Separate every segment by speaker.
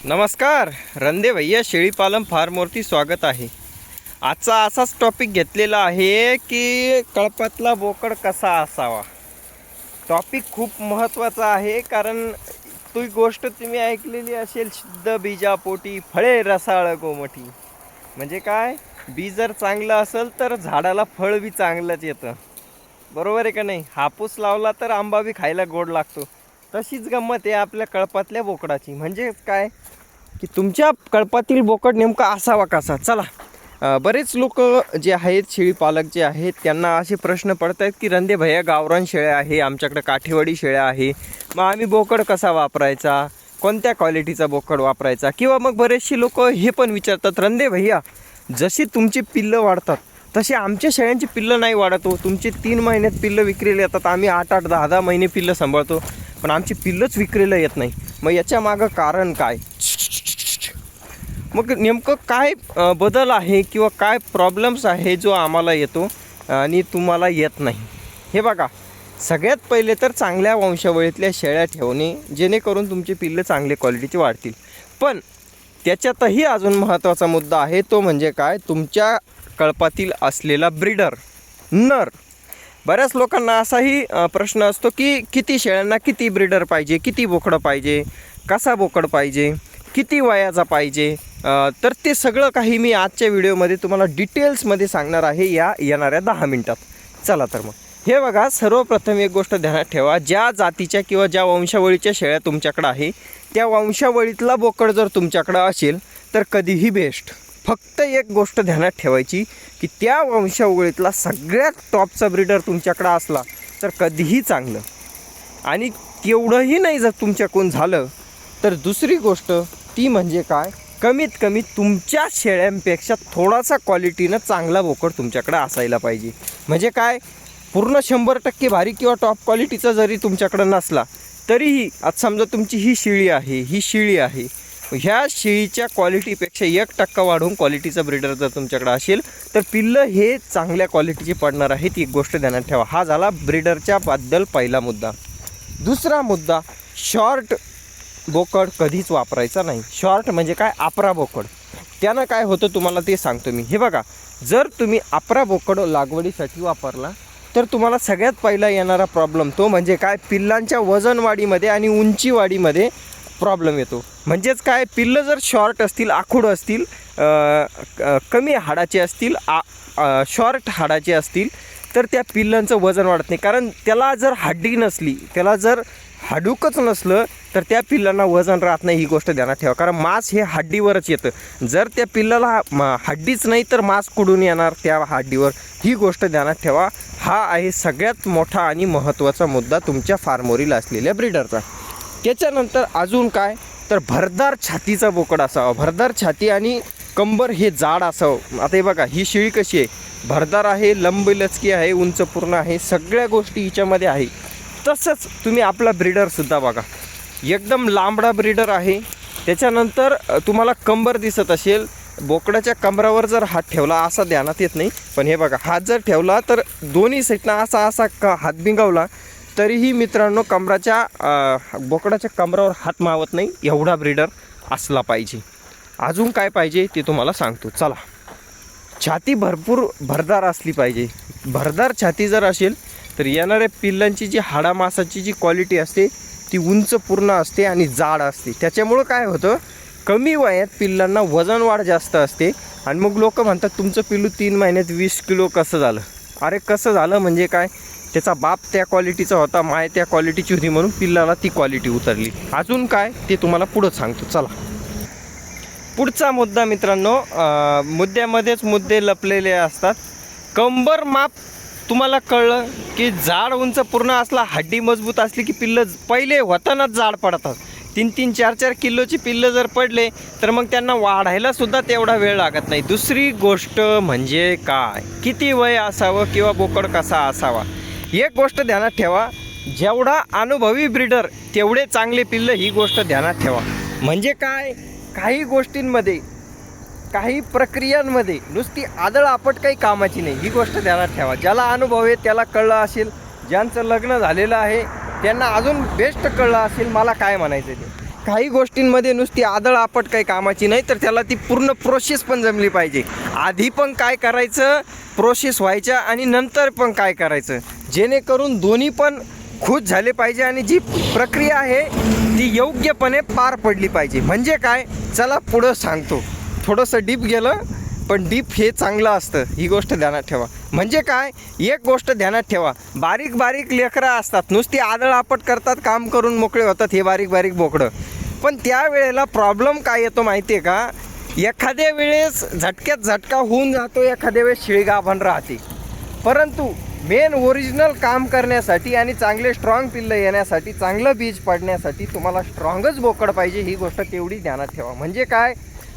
Speaker 1: नमस्कार रंदे भैया शेळीपालन फार्मवरती स्वागत आहे। आजचा असाच टॉपिक घेतलेला आहे की कळपातला बोकड कसा असावा। टॉपिक खूप महत्त्वाचा आहे कारण ती गोष्ट तुम्ही ऐकलेली असेल, शुद्ध बीजापोटी फळे रसाळ गोमठी। म्हणजे काय, बी जर चांगलं असेल तर झाडाला फळ बी चांगलंच येतं, बरोबर आहे का नाही। हापूस लावला तर आंबा बी खायला गोड लागतो, तशीच गंमत आहे आपल्या कळपातल्या बोकडाची। म्हणजे काय की तुमच्या कळपातील बोकड नेमका असावा कसा। चला, बरेच लोक जे आहेत शेळीपालक जे आहेत त्यांना असे प्रश्न पडत आहेत की रंदे भैया गावरान शेळ्या आहे, आमच्याकडे काठेवाडी शेळ्या आहे, मग आम्ही बोकड कसा वापरायचा, कोणत्या क्वालिटीचा बोकड वापरायचा। किंवा मग बरेचसे लोक हे पण विचारतात, रंदे भैया जशी तुमची पिल्लं वाढतात तशी आमच्या शेळ्यांची पिल्लं नाही वाढत हो। तुमचे 3 महिन्यात पिल्लं विक्रीला येतात, आम्ही 8-8 10-10 महिने पिल्लं सांभाळतो, पण आमची पिल्लंच विक्रीला येत नाही। मग याच्या मागं कारण काय, मग नेमकं काय बदल आहे किंवा काय प्रॉब्लेम्स आहे जो आम्हाला येतो आणि तुम्हाला येत नाही। हे बघा, सगळ्यात पहिले तर चांगल्या वंशावळीतल्या शेळ्या ठेवणे, जेणेकरून तुमची पिल्लं चांगल्या क्वालिटीची वाढतील। पण त्याच्यातही अजून महत्त्वाचा मुद्दा आहे, तो म्हणजे काय, तुमच्या कळपातील असलेला ब्रीडर नर। बऱ्याच लोकांना असाही प्रश्न असतो की किती शेळ्यांना किती ब्रीडर पाहिजे, किती बोकडं पाहिजे, कसा बोकड पाहिजे, किती वयाचा पाहिजे। तर ते सगळं काही मी आजच्या व्हिडिओमध्ये तुम्हाला डिटेल्समध्ये सांगणार आहे या येणाऱ्या 10 मिनिटात। चला तर मग हे बघा, सर्वप्रथम एक गोष्ट ध्यानात ठेवा, ज्या जातीच्या किंवा ज्या वंशावळीच्या शेळ्या तुमच्याकडे आहे त्या वंशावळीतला बोकड जर तुमच्याकडं असेल तर कधीही बेस्ट। फक्त एक गोष्ट ध्यानात ठेवायची की त्या वंशावळीतला सगळ्यात टॉपचा ब्रीडर तुमच्याकडं असला तर कधीही चांगलं। आणि तेवढंही नाही जर तुमच्याकडून झालं तर दुसरी गोष्ट ती म्हणजे काय, कमीत कमी तुमच्या शेळ्यांपेक्षा थोडासा क्वालिटीनं चांगला बोकड तुमच्याकडे असायला पाहिजे। म्हणजे काय, पूर्ण 100% भारी किंवा टॉप क्वालिटीचा जरी तुमच्याकडं नसला तरीही, आज समजा तुमची ही शेळी आहे, ही शेळी आहे, ह्या शेळीच्या क्वालिटीपेक्षा 1% वाढवून क्वालिटीचा ब्रीडर जर तुमच्याकडे असेल तर पिल्लं हे चांगल्या क्वालिटीचे पडणार आहेत। एक गोष्ट ध्यानात ठेवा। हा झाला ब्रीडरच्या बद्दल पहिला मुद्दा। दुसरा मुद्दा, शॉर्ट बोकड कधीच वापरायचा नाही। शॉर्ट म्हणजे काय, आपरा बोकड। त्यानं काय होतं तुम्हाला ते सांगतो मी। हे बघा, जर तुम्ही आपरा बोकड लागवडीसाठी वापरला तर तुम्हाला सगळ्यात पहिला येणारा प्रॉब्लेम तो म्हणजे काय, पिल्लांच्या वजन वाढीमध्ये आणि उंची वाढीमध्ये प्रॉब्लेम येतो। म्हणजेच काय, पिल्लं जर शॉर्ट असतील, आखूड असतील, कमी हाडाचे असतील, शॉर्ट हाडाचे असतील तर त्या पिल्लांचं वजन वाढत नाही। कारण त्याला जर हड्डी नसली, त्याला जर हाडूकच नसलं तर त्या पिल्लांना वजन राहत नाही। ही गोष्ट ध्यानात ठेवा, कारण मांस हे हड्डीवरच येतं। जर त्या पिल्लाला हड्डीच नाही तर मांस कुठून येणार त्या हड्डीवर, ही गोष्ट ध्यानात ठेवा। हा आहे सगळ्यात मोठा आणि महत्त्वाचा मुद्दा तुमच्या फार्मवरील असलेल्या ब्रीडरचा। त्याच्यानंतर अजून काय, तर भरदार छातीचा बोकड असावा। भरदार छाती आणि कंबर हे जाड असावं। आता हे बघा, ही शेळी कशी आहे, भरदार आहे, लंबलचकी आहे, उंच पूर्ण आहे, सगळ्या गोष्टी हिच्यामध्ये आहे। तसंच तुम्ही आपला ब्रीडरसुद्धा बघा, एकदम लांबडा ब्रीडर आहे। त्याच्यानंतर तुम्हाला कंबर दिसत असेल, बोकडाच्या कमरावर जर हात ठेवला, असा ध्यानात येत नाही, पण हे बघा, हात जर ठेवला तर दोन्ही साईडनं असा हात बिंगावला तरीही मित्रांनो बोकडाच्या कमरावर हात मावत नाही, एवढा ब्रीडर असला पाहिजे। अजून काय पाहिजे ते तुम्हाला सांगतो, चला। छाती भरपूर भरदार असली पाहिजे। भरदार छाती जर असेल तर येणाऱ्या पिल्लांची जी हाडामासाची जी क्वालिटी असते ती उंच पूर्ण असते आणि जाड असते। त्याच्यामुळं काय होतं, कमी वयात पिल्लांना वजन वाढ जास्त असते। आणि मग लोक म्हणतात तुमचं पिल्लू 3 महिन्यात 20 किलो कसं झालं। अरे कसं झालं म्हणजे काय, त्याचा बाप त्या क्वालिटीचा होता, माय त्या क्वालिटीची होती, म्हणून पिल्लाला ती क्वालिटी उतरली। अजून काय ते तुम्हाला पुढं सांगतो, चला। पुढचा मुद्दा मित्रांनो, मुद्द्यामध्येच मुद्दे लपलेले असतात। कंबर माप तुम्हाला कळलं की जाड उंच पूर्ण असला, हड्डी मजबूत असली की पिल्लं पहिले होतानाच जाड पडतात। 3-3, 4-4 किलोची पिल्लं जर पडले तर मग त्यांना वाढायला सुद्धा तेवढा वेळ लागत नाही। दुसरी गोष्ट म्हणजे काय, किती वय असावं किंवा बोकड कसा असावा। एक गोष्ट ध्यानात ठेवा, जेवढा अनुभवी ब्रीडर तेवढे चांगले पिल्लं, ही गोष्ट ध्यानात ठेवा। म्हणजे काय, काही गोष्टींमध्ये, काही प्रक्रियांमध्ये नुसती आदळ आपट काही कामाची नाही, ही गोष्ट ध्यानात ठेवा। ज्याला अनुभव आहे त्याला कळलं असेल, ज्यांचं लग्न झालेलं आहे त्यांना अजून बेस्ट कळलं असेल मला काय म्हणायचं ते। काही गोष्टींमध्ये नुसती आदळ आपट काही कामाची नाही, तर त्याला ती पूर्ण प्रोसेस पण जमली पाहिजे. आधी पण काय करायचं प्रोसेस व्हायच्या आणि नंतर पण काय करायचं, जेणेकरून दोन्ही पण खुश झाले पाहिजे आणि जी प्रक्रिया आहे ती योग्यपणे पार पडली पाहिजे. म्हणजे काय, चला पुढं सांगतो. थोडंसं डीप गेलं, पण डीप हे चांगलं असतं, ही गोष्ट ध्यानात ठेवा. म्हणजे काय, एक गोष्ट ध्यानात ठेवा, बारीक बारीक लेकरं असतात, नुसती आदळ आपट करतात, काम करून मोकळे होतात हे बारीक बारीक बोकडं. पण त्यावेळेला प्रॉब्लेम काय येतो माहिती आहे का, एखाद्या वेळेस झटक्यात झटका होऊन जातो, एखाद्या वेळेस शिळी गाभण राहते. परंतु मेन ओरिजिनल काम करण्यासाठी आणि चांगले स्ट्रॉंग पिल्लं येण्यासाठी, चांगलं बीज पडण्यासाठी तुम्हाला स्ट्रॉंगच बोकड पाहिजे, ही गोष्ट तेवढी ध्यानात ठेवा. म्हणजे काय,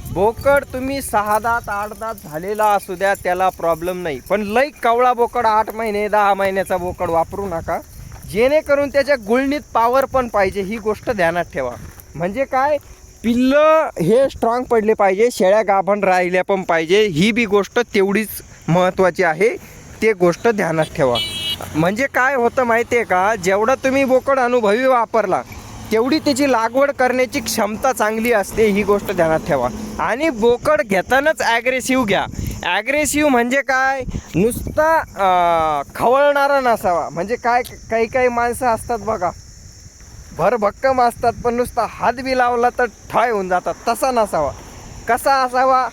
Speaker 1: बोकड तुम्ही 6 दात 8 दात झालेला असू द्या, त्याला प्रॉब्लेम नाही. पण लई कवळा बोकड 8 महिने 10 महिन्याचा बोकड वापरू नका, जेणेकरून त्याच्या गुळणीत पावर पण पाहिजे, ही गोष्ट ध्यानात ठेवा. म्हणजे काय, पिल्लं हे स्ट्रॉंग पडले पाहिजे, शेळ्या गाभण राहिल्या पण पाहिजे, ही बी गोष्ट तेवढीच महत्त्वाची आहे, ते गोष्ट ध्यानात ठेवा. म्हणजे काय होतं माहिती आहे का, जेवढा तुम्ही बोकड अनुभवी वापरला तेवढी त्याची लागवड करण्याची क्षमता चांगली असते, ही गोष्ट ध्यानात ठेवा. आणि बोकड घेतानाच ॲग्रेसिव्ह घ्या. ॲग्रेसिव्ह म्हणजे काय, नुसता खवळणारा नसावा. म्हणजे काय, काही काही माणसं असतात बघा, भरभक्कम असतात, पण नुसता हात बी लावला तर ठाय होऊन जातात, तसा नसावा. कसा असावा,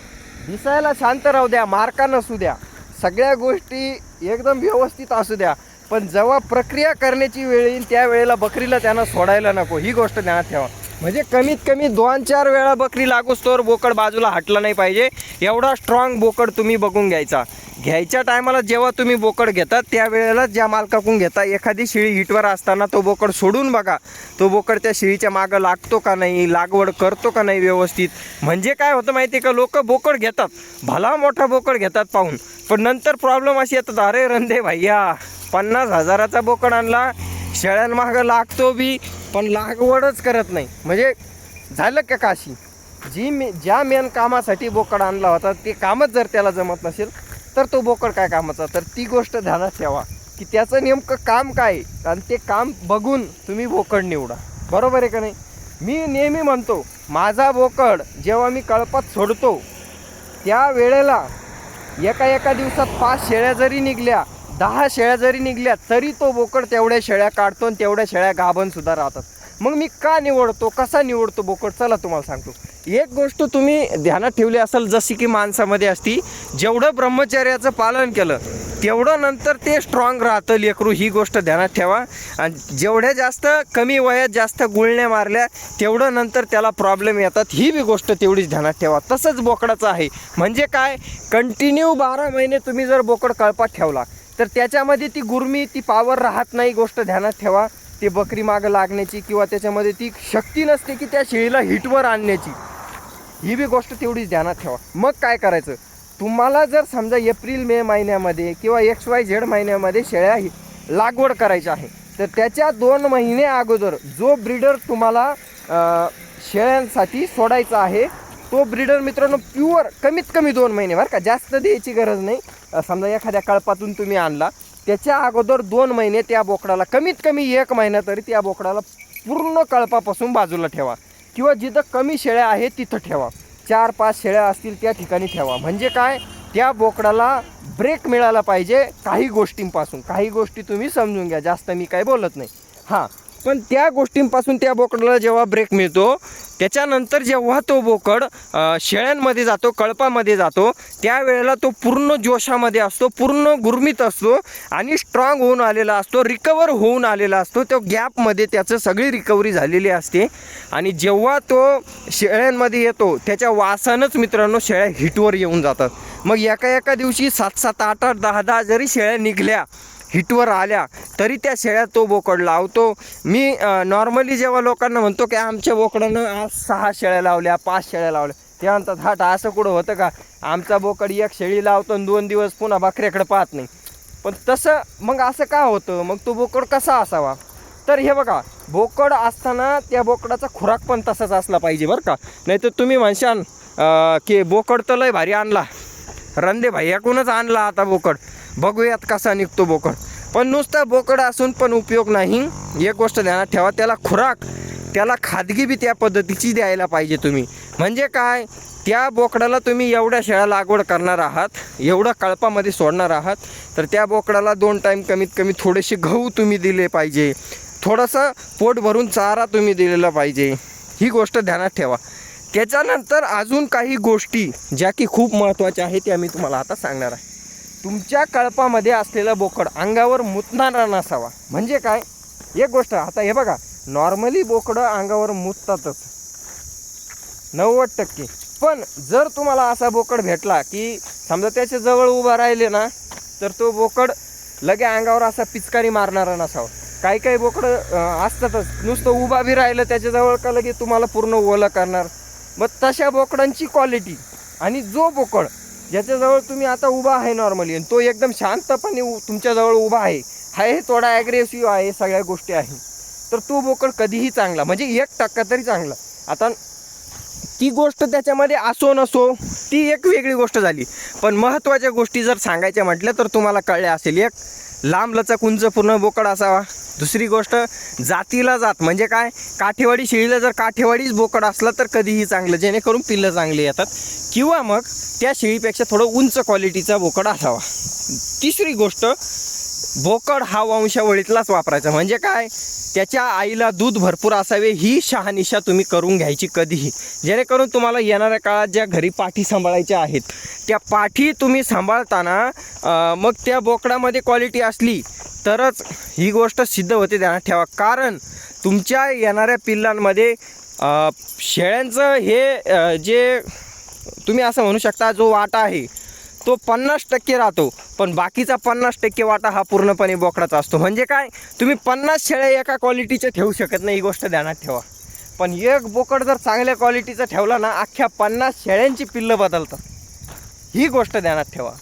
Speaker 1: दिसायला शांत राहू द्या, मार्का नसू द्या, सगळ्या गोष्टी एकदम व्यवस्थित असू द्या, पण जेव्हा प्रक्रिया करण्याची वेळ येईल त्या वेळेला बकरीला त्यांना सोडायला नको, ही गोष्ट ध्यानात ठेवा. म्हणजे कमीत कमी 2-4 वेळा बकरी लागूच तोवर बोकड बाजूला हटला नाही पाहिजे, एवढा स्ट्रॉंग बोकड तुम्ही बघून घ्यायच्या टायमाला. जेव्हा तुम्ही बोकड घेता त्यावेळेला ज्या मालकाकडून घेता, एखादी शिळी हिटवर असताना तो बोकड सोडून बघा, तो बोकड त्या शिळीच्या मागं लागतो का नाही, लागवड करतो का नाही व्यवस्थित. म्हणजे काय होतं माहिती आहे का, लोक बोकड घेतात, भला मोठा बोकड घेतात पाहून, पण नंतर प्रॉब्लेम अशी येतात, अरे रंदे भैया 50,000चा बोकड आणला, शेळ्यांमागं लागतो बी पण लागवडच करत नाही. म्हणजे झालं का काशी, ज्या मेन कामासाठी बोकड आणला होता ते कामच जर त्याला जमत नसेल तर तो बोकड काय कामाचा. तर ती गोष्ट ध्यानात ठेवा की त्याचं नेमकं काम काय, आणि ते काम बघून तुम्ही बोकड निवडा, बरोबर आहे का नाही. मी नेहमी म्हणतो, माझा बोकड जेव्हा मी कळपात सोडतो त्या वेळेला एका दिवसात 5 शेळ्या जरी निघल्या, 10 शेळ्या जरी निघल्या, तरी तो बोकड तेवढ्या शेळ्या काढतो आणि तेवढ्या शेळ्या गाभणसुद्धा राहतात. मग मी का निवडतो, कसा निवडतो बोकड, चला तुम्हाला सांगतो. एक गोष्ट तुम्ही ध्यानात ठेवली असेल, जशी की माणसामध्ये असती, जेवढं ब्रह्मचर्याचं पालन केलं तेवढं नंतर ते स्ट्रॉंग राहतं लेकरू, ही गोष्ट ध्यानात ठेवा. आणि जेवढ्या जास्त कमी वयात जास्त गुळण्या मारल्या तेवढं नंतर त्याला प्रॉब्लेम येतात, ही बी गोष्ट तेवढीच ध्यानात ठेवा. तसंच बोकडाचं आहे. म्हणजे काय, कंटिन्यू 12 महिने तुम्ही जर बोकड कळपात ठेवला तर त्याच्यामध्ये ती गुरमी, ती पावर राहत नाही, गोष्ट ध्यानात ठेवा. ते बकरी मागं लागण्याची किंवा त्याच्यामध्ये ती शक्ती नसते की त्या शेळीला हिटवर आणण्याची, ही बी गोष्ट तेवढीच ध्यानात ठेवा. मग काय करायचं, तुम्हाला जर समजा एप्रिल मे महिन्यामध्ये किंवा XYZ महिन्यामध्ये शेळ्या लागवड करायची आहे, तर त्याच्या 2 महिने अगोदर जो ब्रीडर तुम्हाला शेळ्यांसाठी सोडायचा आहे तो ब्रीडर मित्रांनो प्युअर, कमीत कमी 2 महिने बरं का, जास्त द्यायची गरज नाही. समजा एखाद्या कळपातून तुम्ही आणला, त्याच्या अगोदर 2 महिने त्या बोकडाला, कमीत कमी 1 महिना तरी त्या बोकडाला पूर्ण कळपापासून बाजूला ठेवा, किंवा जिथं कमी शेळ्या आहेत तिथं ठेवा. 4-5 शेळ्या असतील त्या ठिकाणी ठेवा. म्हणजे काय, त्या बोकडाला ब्रेक मिळाला पाहिजे काही गोष्टींपासून. काही गोष्टी तुम्ही समजून घ्या, जास्त मी काय बोलत नाही. हां, पण त्या गोष्टींपासून त्या बोकडाला जेव्हा ब्रेक मिळतो त्याच्यानंतर जेव्हा तो बोकड शेळ्यांमध्ये जातो, कळपामध्ये जातो, त्यावेळेला तो पूर्ण जोशामध्ये असतो, पूर्ण गुरमीत असतो आणि स्ट्रॉंग होऊन आलेला असतो, रिकवर होऊन आलेला असतो. तो गॅपमध्ये त्याचं सगळी रिकव्हरी झालेली असते. आणि जेव्हा तो शेळ्यांमध्ये येतो त्याच्या वासानंच मित्रांनो शेळ्या हिटवर येऊन जातात. मग एका दिवशी 7-7, 8-8, 10-10 जरी शेळ्या निघल्या, हिटवर आल्या, तरी त्या शेळ्या तो बोकड लावतो. मी नॉर्मली जेव्हा लोकांना म्हणतो की आमच्या बोकडानं आज 6 शेळ्या लावल्या, 5 शेळ्या लावल्या, ते म्हणतात हाट असं कुठं होतं का, आमचा बोकड 1 शेळी लावतो आणि 2 दिवस पुन्हा बकऱ्याकडे पाहत नाही. पण तसं मग असं का होतं, मग तो बोकड कसा असावा. तर हे बघा, बोकड असताना त्या बोकडाचा खुराक पण तसाच असला पाहिजे बरं का. नाही तर तुम्ही म्हणशान की बोकड तर लय भारी आणला, रंदे भैयाकडूनच आणला आता बोकड, बघूयात कसा निघतो बोकड. पण नुसता बोकड असून पण उपयोग नाही. एक गोष्ट ध्यानात ठेवा, त्याला खुराक त्याला खादगी बी त्या पद्धतीची द्यायला पाहिजे तुम्ही. म्हणजे काय, त्या बोकडाला तुम्ही एवढ्या शेळ्या लागवड करणार आहात, एवढं कळपामध्ये सोडणार आहात, तर त्या बोकडाला 2 टाईम कमीत कमी थोडेसे गहू तुम्ही दिले पाहिजे, थोडंसं पोट भरून चारा तुम्ही दिलेला पाहिजे. ही गोष्ट ध्यानात ठेवा. त्याच्यानंतर अजून काही गोष्टी ज्या की खूप महत्त्वाच्या आहेत त्या मी तुम्हाला आता सांगणार आहे. तुमच्या कळपामध्ये असलेला बोकड अंगावर मुतणारा नसावा. म्हणजे काय, एक गोष्ट आता हे बघा, नॉर्मली बोकडं अंगावर मुततातच 90%. पण जर तुम्हाला असा बोकड भेटला की समजा त्याच्या जवळ उभा राहिले ना, तर तो बोकड लगे अंगावर असा पिचकारी मारणारा नसावा. काही काही बोकडं असतातच, नुसतं उभा बी राहिलं त्याच्याजवळ का लगे तुम्हाला पूर्ण ओलं करणार. मग तशा बोकडांची क्वालिटी, आणि जो बोकड ज्याच्याजवळ तुम्ही आता उभा आहे नॉर्मली आणि तो एकदम शांतपणे तुमच्याजवळ उभा आहे थोडा ॲग्रेसिव्ह आहे, सगळ्या गोष्टी आहे, तर तो बोकड कधीही चांगला, म्हणजे 1% तरी चांगला. आता ती गोष्ट त्याच्यामध्ये असो नसो ती एक वेगळी गोष्ट झाली. पण महत्त्वाच्या गोष्टी जर सांगायच्या म्हटल्या तर तुम्हाला कळले असेल. एक, लांब लचक उंच पूर्ण बोकड असावा. दुसरी गोष्ट, जातीला जात, म्हणजे काय, काठेवाडी शेळीला जर काठेवाडीच बोकड असला तर कधीही चांगलं, जेणेकरून पिल्लं चांगली येतात. किंवा मग त्या शेळीपेक्षा थोडं उंच क्वालिटीचा बोकड असावा. तिसरी गोष्ट, बोकड हा वंशावळीतलाच वापरायचा. म्हणजे काय, त्याच्या आईला दूध भरपूर असावे ही शहानिशा तुम्ही करून घ्यायची कधीही, जेणेकरून तुम्हाला येणाऱ्या काळात ज्या घरी पाठी सांभाळायच्या आहेत त्या पाठी तुम्ही सांभाळताना मग त्या बोकडामध्ये क्वालिटी असली तरच ही गोष्ट सिद्ध होते, ध्यानात ठेवा. कारण तुमच्या येणाऱ्या पिल्लांमध्ये शेळ्यांचं हे जे तुम्ही असं म्हणू शकता जो वाटा आहे तो 50% राहतो, पण बाकीचा 50% वाटा हा पूर्णपणे बोकडाचा असतो. म्हणजे काय, तुम्ही 50 शेळ्या एका क्वालिटीच्या ठेवू शकत नाही, ही गोष्ट ध्यानात ठेवा. पण एक बोकड जर चांगल्या क्वालिटीचा ठेवला ना, अख्ख्या 50 शेळ्यांची पिल्लं बदलतात, ही गोष्ट ध्यानात ठेवा.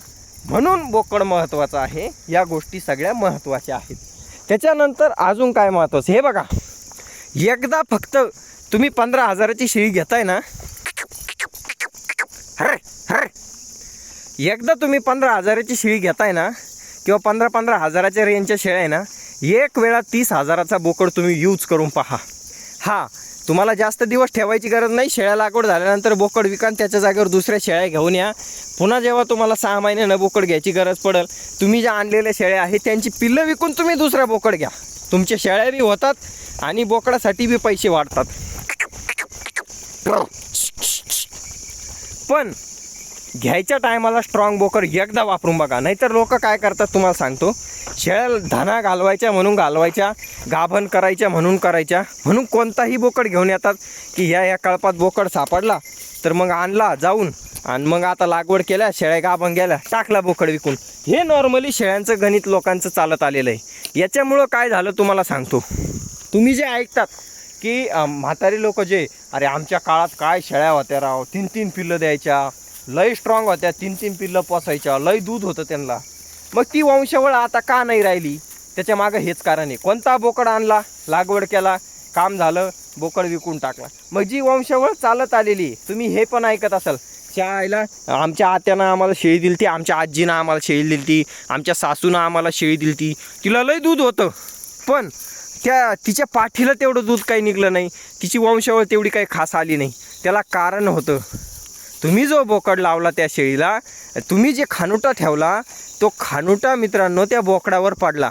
Speaker 1: म्हणून बोकड महत्त्वाचं आहे, या गोष्टी सगळ्या महत्त्वाच्या आहेत. त्याच्यानंतर अजून काय महत्त्वाचं, हे बघा, एकदा फक्त तुम्ही 15,000ची शेळी घेताय ना, एकदा तुम्ही 15,000ची शेळी घेताय ना, किंवा 15,000च्या रेंजच्या शेळ्या आहे ना, एक वेळा 30,000चा बोकड तुम्ही यूज करून पहा. हा, तुम्हाला जास्त दिवस ठेवायची गरज नाही. शेळ्या लागवड झाल्यानंतर बोकड विका, त्याच्या जागेवर दुसऱ्या शेळ्या घेऊन या. पुन्हा जेव्हा तुम्हाला 6 महिन्यानं बोकड घ्यायची गरज पडेल, तुम्ही ज्या आणलेल्या शेळ्या आहेत त्यांची पिल्लं विकून तुम्ही दुसरा बोकड घ्या. तुमच्या शेळ्या बी होतात आणि बोकडासाठी बी पैसे वाढतात. पण घ्यायच्या टायमाला स्ट्रॉंग बोकड एकदा वापरून बघा. नाहीतर लोक काय करतात तुम्हाला सांगतो, शेळ्या धाना घालवायच्या म्हणून घालवायच्या, गाभण करायच्या म्हणून करायच्या, म्हणून कोणताही बोकड घेऊन येतात की या कळपात बोकड सापडला तर मग आणला जाऊन, आणि मग आता लागवड केल्या, शेळ्या गाभण गेल्या, टाकला बोकड विकून. हे नॉर्मली शेळ्यांचं गणित लोकांचं चालत आलेलं आहे. याच्यामुळं काय झालं तुम्हाला सांगतो, तुम्ही जे ऐकतात की म्हातारी लोक जे, अरे आमच्या काळात काय शेळ्या होत्या राव, 3-3 पिल्लं द्यायच्या, लय स्ट्रॉंग होत्या, 3-3 पिल्लं पोसायच्या, लय दूध होतं त्यांना. मग ती वंशावळ आता का नाही राहिली, त्याच्या मागं हेच कारण आहे. कोणता बोकड आणला, लागवड केला, काम झालं, बोकड विकून टाकला. मग जी वंशावळ चालत आलेली, तुम्ही हे पण ऐकत असाल, आईला आमच्या आत्यानं आम्हाला शेळी दिली ती, आमच्या आजीनं आम्हाला शेळी दिली ती, आमच्या सासूनं आम्हाला शेळी दिली ती, तिला लय दूध होतं, पण तिच्या पाठीला तेवढं दूध काही निघलं नाही, तिची वंशावळ तेवढी काही खास आली नाही. त्याला कारण होतं, तुम्ही जो बोकड लावला त्या शेळीला, तुम्ही जे खानुटा ठेवला तो खानुटा मित्रांनो त्या बोकडावर पडला.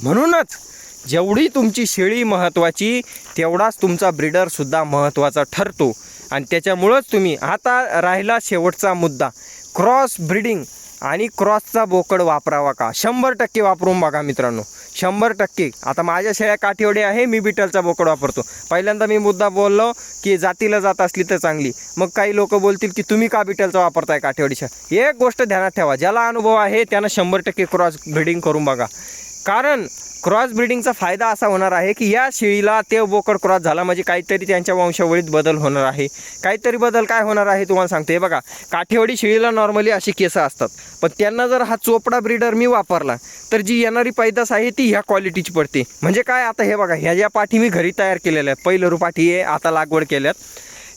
Speaker 1: म्हणूनच जेवढी तुमची शेळी महत्त्वाची तेवढाच तुमचा ब्रीडरसुद्धा महत्त्वाचा ठरतो. आणि त्याच्यामुळंच तुम्ही, आता राहिला शेवटचा मुद्दा, क्रॉस ब्रीडिंग आणि क्रॉसचा बोकड वापरावा का, 100% वापरून बघा मित्रांनो, 100%. आता माझ्या शेळ्या काठीवडी आहे, मी बिटलचा बोकड वापरतो. पहिल्यांदा मी मुद्दा बोललो की जातीला जात असली तर चांगली, मग काही लोक बोलतील की तुम्ही का बिटलचा वापरताय काठीवडीच्या. एक गोष्ट ध्यानात ठेवा, ज्याला अनुभव आहे त्यानं 100% क्रॉस ब्रीडिंग करून बघा. कारण क्रॉस ब्रीडिंगचा फायदा असा होणार आहे की या शेळीला ते बोकड क्रॉस झाला म्हणजे काहीतरी त्यांच्या वंशावळीत बदल होणार आहे. काहीतरी बदल काय होणार आहे तुम्हाला सांगतो. हे बघा, काठीवडी शेळीला नॉर्मली अशी केसं असतात, पण त्यांना जर हा चोपडा ब्रीडर मी वापरला तर जी येणारी पैदास आहे ती ह्या क्वालिटीची पडते. म्हणजे काय, आता हे बघा, ह्या ज्या पाठी मी घरी तयार केलेल्या आहेत, पहिलं पाठी आहे, आता लागवड केल्यात,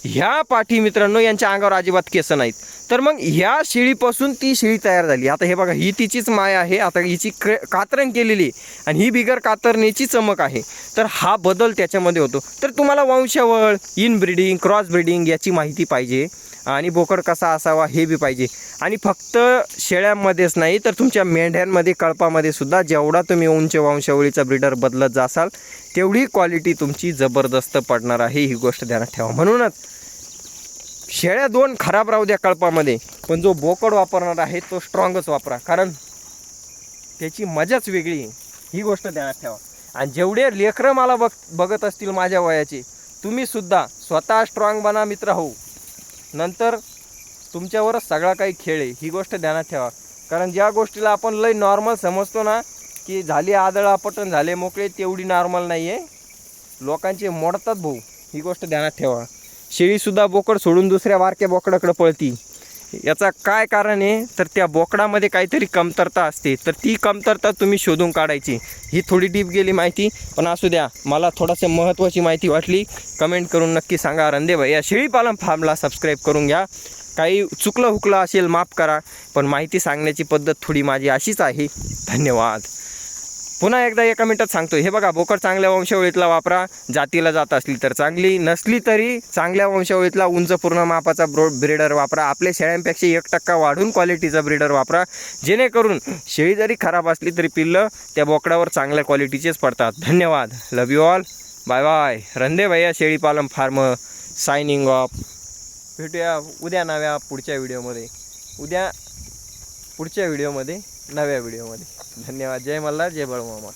Speaker 1: ह्या पाठी मित्रांनो यांच्या अंगावर अजिबात केस नाहीत. तर मग ह्या शेळीपासून ती शेळी तयार झाली. आता हे बघा, ही तिचीच माय आहे. आता हिची कातरण केलेली आणि ही बिगर कातरणीची चमक आहे. तर हा बदल त्याच्यामध्ये होतो. तर तुम्हाला वंशावळ, इनब्रीडिंग, क्रॉस ब्रीडिंग याची माहिती पाहिजे आणि बोकड कसा असावा हे बी पाहिजे. आणि फक्त शेळ्यांमध्येच नाही तर तुमच्या मेंढ्यांमध्ये, कळपामध्ये सुद्धा जेवढा तुम्ही उंच वंशावळीचा ब्रीडर बदलत जासाल तेवढी क्वालिटी तुमची जबरदस्त पडणार आहे. ही गोष्ट ध्यानात ठेवा. म्हणूनच शेळ्या 2 खराब राहू द्या कळपामध्ये, पण जो बोकड वापरणार आहे तो स्ट्रॉंगच वापरा, कारण त्याची मजाच वेगळी आहे. ही गोष्ट ध्यानात ठेवा. आणि जेवढे लेकरं मला बघत असतील माझ्या वयाचे, तुम्ही सुद्धा स्वतः स्ट्रॉंग बना मित्र हो, नंतर तुमच्यावरच सगळा काही खेळ आहे. ही गोष्ट ध्यानात ठेवा. कारण ज्या गोष्टीला आपण लय नॉर्मल समजतो ना, की झाली आदळापटण झाले मोकळे, तेवढी नॉर्मल नाही आहे. लोकांचे मोडतात भाऊ. ही गोष्ट ध्यानात ठेवा. शेळीसुद्धा बोकड सोडून दुसऱ्या वारक्या बोकडाकडे पळती. याचा काय कारण आहे, तर त्या बोकडामध्ये काहीतरी कमतरता असते. तर ती कमतरता तुम्ही शोधून काढायची. ही थोडी डीप गेली माहिती, पण असू द्या, मला थोडंसं महत्त्वाची माहिती वाटली. कमेंट करून नक्की सांगा. रंदे भाई या शेळीपालन फार्मला सबस्क्राईब करून घ्या. काही चुकलं हुकलं असेल माफ करा, पण माहिती सांगण्याची पद्धत थोडी माझी अशीच आहे. धन्यवाद. पुन्हा एकदा एका मिनिटात सांगतो. हे बघा, बोकड चांगल्या वंशावळीतला वापरा. जातीला जात असली तर चांगली, नसली तरी चांगल्या वंशावळीतला उंच पूर्ण मापाचा ब्रीडर वापरा. आपल्या शेळ्यांपेक्षा 1% वाढून क्वालिटीचा ब्रीडर वापरा, जेणेकरून शेळी जरी खराब असली तरी पिल्लं त्या बोकडावर चांगल्या क्वालिटीचेच पडतात. धन्यवाद. Love you all. Bye bye. Rande भैया शेळीपालन फार्म सायनिंग ऑफ. भेटूया उद्या पुढच्या व्हिडिओमध्ये. नव्या व्हिडिओमध्ये. धन्यवाद. जय मल्हार, जय बळमामा.